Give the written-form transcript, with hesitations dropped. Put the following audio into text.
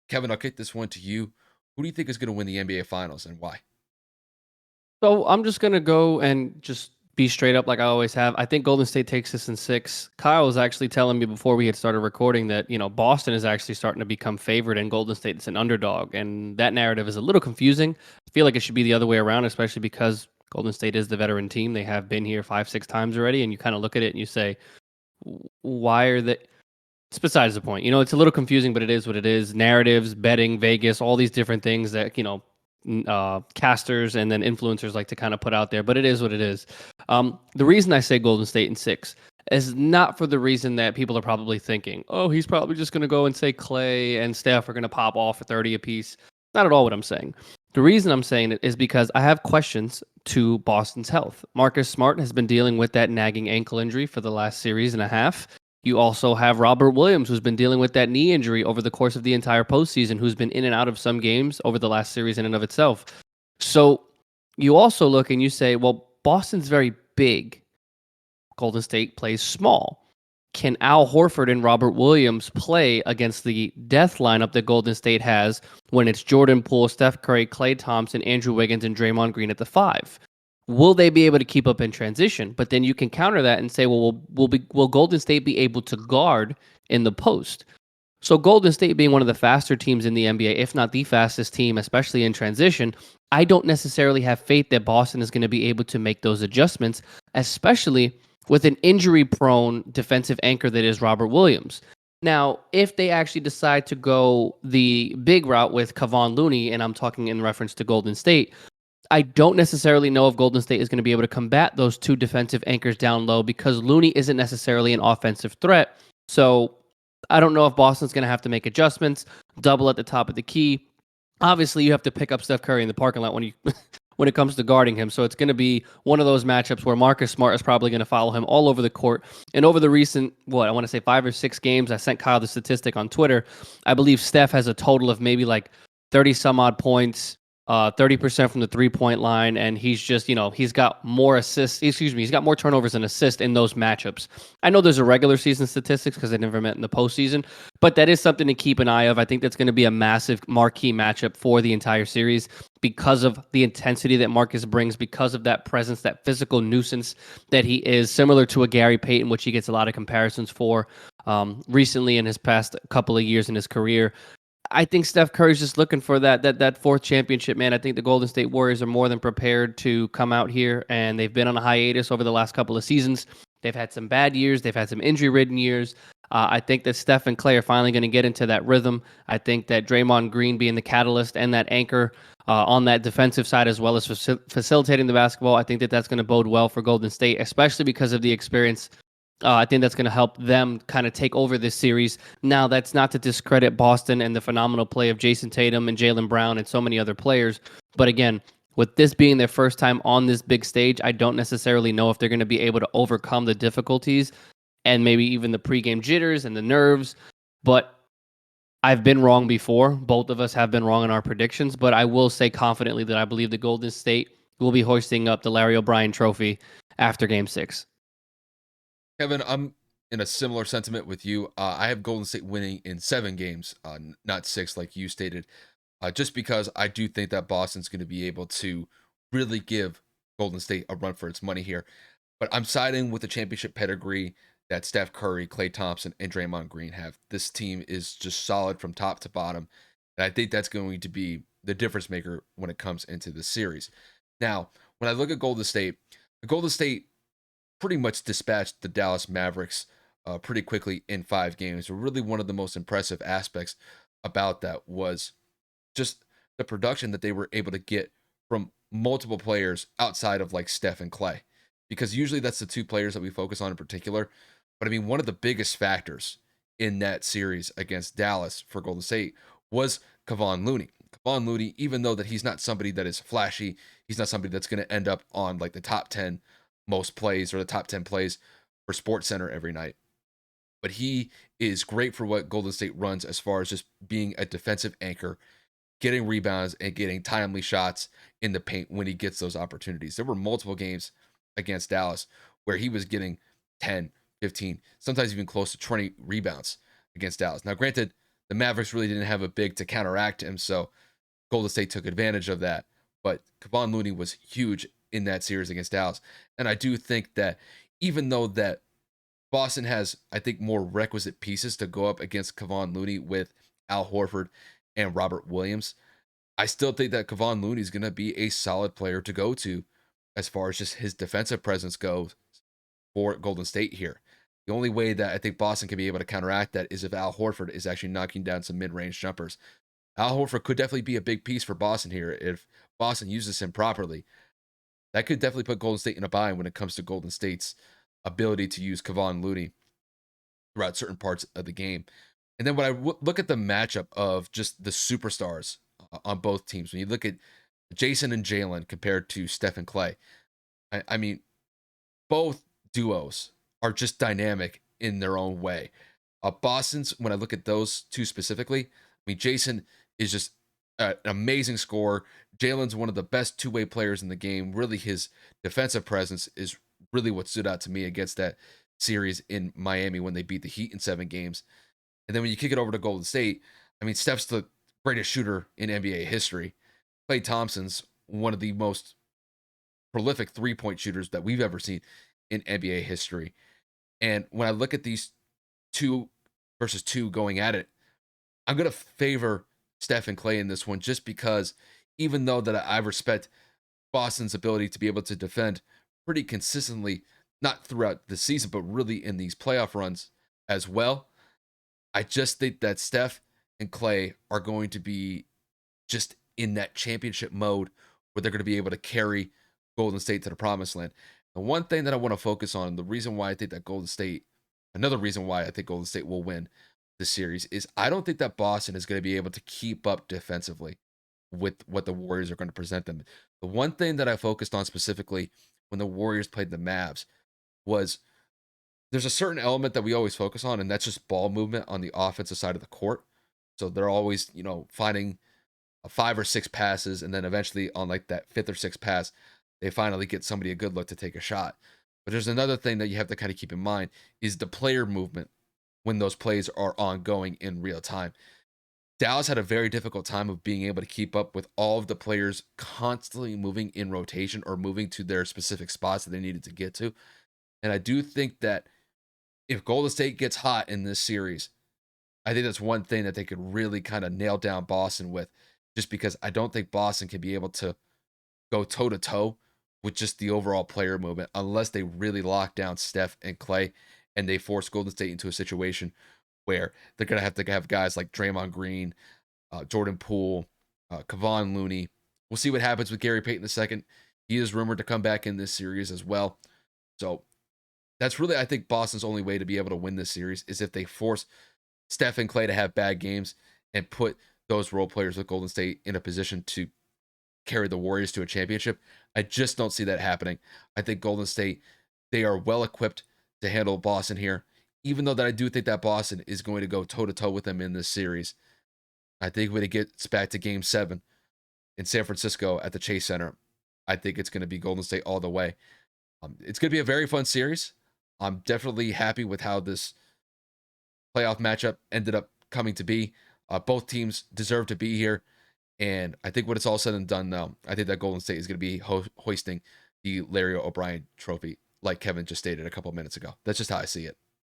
Kevin, I'll kick this one to you. Who do you think is going to win the NBA Finals and why? So I'm just gonna go and just be straight up like I always have. I think Golden State takes this in six. Kyle was actually telling me before we had started recording that Boston is actually starting to become favored and Golden State is an underdog, and that narrative is a little confusing. I feel like it should be the other way around, especially because Golden State is the veteran team. They have been here 5, 6 times already, and you kind of look at it and you say, why are they? It's besides the point. It's a little confusing, but it is what it is. Narratives, betting, Vegas, all these different things that, casters and then influencers like to kind of put out there, but it is what it is. The reason I say Golden State in six is not for the reason that people are probably thinking, oh, he's probably just going to go and say Clay and Steph are going to pop off for 30 apiece. Not at all what I'm saying. The reason I'm saying it is because I have questions to Boston's health. Marcus Smart has been dealing with that nagging ankle injury for the last series and a half. You also have Robert Williams, who's been dealing with that knee injury over the course of the entire postseason, who's been in and out of some games over the last series in and of itself. So you also look and you say, well, Boston's very big. Golden State plays small. Can Al Horford and Robert Williams play against the death lineup that Golden State has when it's Jordan Poole, Steph Curry, Klay Thompson, Andrew Wiggins, and Draymond Green at the five? Will they be able to keep up in transition? But then you can counter that and say, well, will Golden State be able to guard in the post? So Golden State being one of the faster teams in the NBA, if not the fastest team, especially in transition, I don't necessarily have faith that Boston is going to be able to make those adjustments, especially with an injury-prone defensive anchor that is Robert Williams. Now, if they actually decide to go the big route with Kevon Looney, and I'm talking in reference to Golden State, I don't necessarily know if Golden State is going to be able to combat those two defensive anchors down low because Looney isn't necessarily an offensive threat. So I don't know if Boston's going to have to make adjustments, double at the top of the key. Obviously, you have to pick up Steph Curry in the parking lot when you when it comes to guarding him. So it's going to be one of those matchups where Marcus Smart is probably going to follow him all over the court. And over the recent, I want to say 5 or 6 games, I sent Kyle the statistic on Twitter. I believe Steph has a total of maybe like 30 some odd points, 30% from the 3-point line, and he's just, he's got more assists, he's got more turnovers and assists in those matchups. I know there's a regular season statistics because they never met in the postseason, but that is something to keep an eye of. I think that's going to be a massive marquee matchup for the entire series because of the intensity that Marcus brings, because of that presence, that physical nuisance that he is, similar to a Gary Payton, which he gets a lot of comparisons for recently in his past couple of years in his career. I think Steph Curry's just looking for that fourth championship, man. I think the Golden State Warriors are more than prepared to come out here, and they've been on a hiatus over the last couple of seasons. They've had some bad years. They've had some injury-ridden years. I think that Steph and Klay are finally going to get into that rhythm. I think that Draymond Green being the catalyst and that anchor on that defensive side as well as facilitating the basketball, I think that that's going to bode well for Golden State, especially because of the experience. I think that's going to help them kind of take over this series. Now, that's not to discredit Boston and the phenomenal play of Jason Tatum and Jaylen Brown and so many other players. But again, with this being their first time on this big stage, I don't necessarily know if they're going to be able to overcome the difficulties and maybe even the pregame jitters and the nerves. But I've been wrong before. Both of us have been wrong in our predictions. But I will say confidently that I believe the Golden State will be hoisting up the Larry O'Brien trophy after Game 6. Kevin, I'm in a similar sentiment with you. I have Golden State winning in 7 games, not 6 like you stated, just because I do think that Boston's going to be able to really give Golden State a run for its money here. But I'm siding with the championship pedigree that Steph Curry, Klay Thompson, and Draymond Green have. This team is just solid from top to bottom. And I think that's going to be the difference maker when it comes into the series. Now, when I look at Golden State, the Golden State pretty much dispatched the Dallas Mavericks pretty quickly in 5 games. But really, one of the most impressive aspects about that was just the production that they were able to get from multiple players outside of like Steph and Klay. Because usually that's the 2 players that we focus on in particular. But I mean, one of the biggest factors in that series against Dallas for Golden State was Kevon Looney. Kevon Looney, even though that he's not somebody that is flashy, he's not somebody that's going to end up on like the top 10 most plays or the top 10 plays for SportsCenter every night. But he is great for what Golden State runs as far as just being a defensive anchor, getting rebounds and getting timely shots in the paint when he gets those opportunities. There were multiple games against Dallas where he was getting 10, 15, sometimes even close to 20 rebounds against Dallas. Now, granted, the Mavericks really didn't have a big to counteract him, so Golden State took advantage of that. But Kevon Looney was huge in that series against Dallas. And I do think that even though that Boston has, I think, more requisite pieces to go up against Kevon Looney with Al Horford and Robert Williams, I still think that Kevon Looney is going to be a solid player to go to as far as just his defensive presence goes for Golden State here. The only way that I think Boston can be able to counteract that is if Al Horford is actually knocking down some mid-range jumpers. Al Horford could definitely be a big piece for Boston here if Boston uses him properly. That could definitely put Golden State in a bind when it comes to Golden State's ability to use Kevon Looney throughout certain parts of the game. And then when I look at the matchup of just the superstars on both teams, when you look at Jason and Jalen compared to Steph and Clay, I mean, both duos are just dynamic in their own way. Boston's, when I look at those two specifically, I mean, Jason is just an amazing scorer. Jalen's one of the best two-way players in the game. Really, his defensive presence is really what stood out to me against that series in Miami when they beat the Heat in 7 games. And then when you kick it over to Golden State, I mean, Steph's the greatest shooter in NBA history. Klay Thompson's one of the most prolific three-point shooters that we've ever seen in NBA history. And when I look at these 2 versus 2 going at it, I'm going to favor Steph and Clay in this one just because even though that I respect Boston's ability to be able to defend pretty consistently, not throughout the season, but really in these playoff runs as well, I just think that Steph and Clay are going to be just in that championship mode where they're going to be able to carry Golden State to the promised land. The one thing that I want to focus on, the reason why I think that Golden State, another reason why I think Golden State will win this series is I don't think that Boston is going to be able to keep up defensively with what the Warriors are going to present them. The one thing that I focused on specifically when the Warriors played the Mavs was there's a certain element that we always focus on, and that's just ball movement on the offensive side of the court. So they're always, finding 5 or 6 passes, and then eventually on like that fifth or sixth pass, they finally get somebody a good look to take a shot. But there's another thing that you have to kind of keep in mind is the player movement when those plays are ongoing in real time. Dallas had a very difficult time of being able to keep up with all of the players constantly moving in rotation or moving to their specific spots that they needed to get to. And I do think that if Golden State gets hot in this series, I think that's one thing that they could really kind of nail down Boston with, just because I don't think Boston can be able to go toe to toe with just the overall player movement unless they really lock down Steph and Clay and they force Golden State into a situation where they're going to have guys like Draymond Green, Jordan Poole, Kevon Looney. We'll see what happens with Gary Payton II. He is rumored to come back in this series as well. So that's really, I think, Boston's only way to be able to win this series is if they force Steph and Clay to have bad games and put those role players with Golden State in a position to carry the Warriors to a championship. I just don't see that happening. I think Golden State, they are well equipped to handle Boston here, even though that I do think that Boston is going to go toe to toe with them in this series. I think when it gets back to Game 7 in San Francisco at the Chase Center, I think it's going to be Golden State all the way. It's going to be a very fun series. I'm definitely happy with how this playoff matchup ended up coming to be. Both teams deserve to be here. And I think when it's all said and done, though, I think that Golden State is going to be hoisting the Larry O'Brien trophy, like Kevin just stated a couple of minutes ago. That's just how I see it.